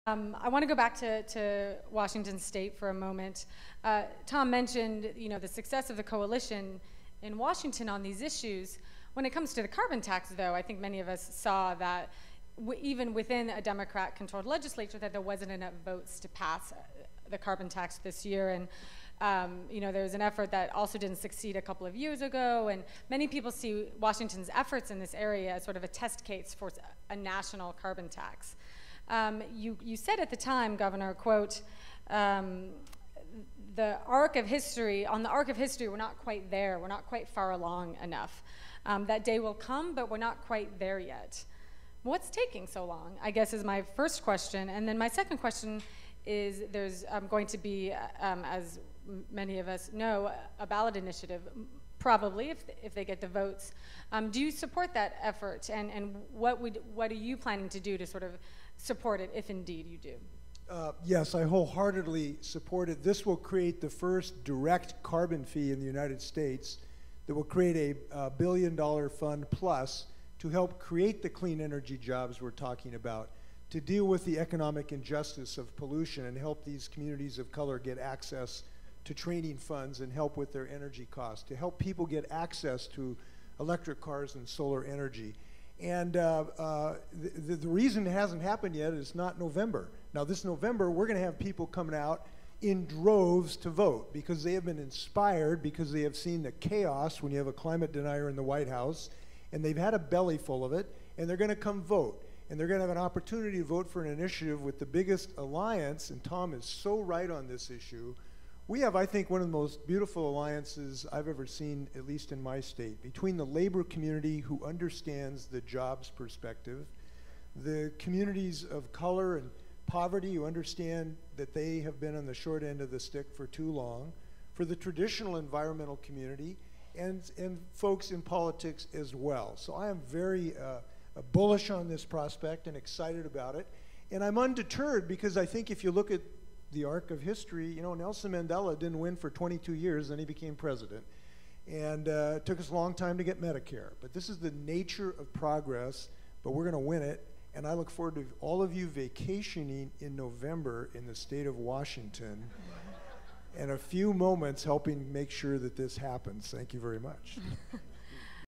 I want to go back to Washington State for a moment. Tom mentioned, the success of the coalition in Washington on these issues. When it comes to the carbon tax, though, I think many of us saw that even within a Democrat-controlled legislature, that there wasn't enough votes to pass the carbon tax this year. And there was an effort that also didn't succeed a couple of years ago, and many people see Washington's efforts in this area as sort of a test case for a national carbon tax. You said at the time, Governor, quote, on the arc of history, we're not quite there. We're not quite far along enough. That day will come, but we're not quite there yet. What's taking so long, I guess, is my first question. And then my second question is there's going to be, as many of us know, a ballot initiative, probably, if they get the votes. Do you support that effort? And what are you planning to do to sort of support it, if indeed you do? Yes, I wholeheartedly support it. This will create the first direct carbon fee in the United States that will create a $1 billion fund plus to help create the clean energy jobs we're talking about, to deal with the economic injustice of pollution and help these communities of color get access to training funds and help with their energy costs, to help people get access to electric cars and solar energy. And the reason it hasn't happened yet is not November. Now this November, we're gonna have people coming out in droves to vote because they have been inspired, because they have seen the chaos when you have a climate denier in the White House, and they've had a belly full of it, and they're gonna come vote. And they're gonna have an opportunity to vote for an initiative with the biggest alliance, and Tom is so right on this issue. We have, I think, one of the most beautiful alliances I've ever seen, at least in my state, between the labor community who understands the jobs perspective, the communities of color and poverty who understand that they have been on the short end of the stick for too long, for the traditional environmental community, and folks in politics as well. So I am very bullish on this prospect and excited about it. And I'm undeterred because I think if you look at the arc of history, Nelson Mandela didn't win for 22 years, then he became president. And it took us a long time to get Medicare. But this is the nature of progress, but we're gonna win it. And I look forward to all of you vacationing in November in the state of Washington and a few moments helping make sure that this happens. Thank you very much.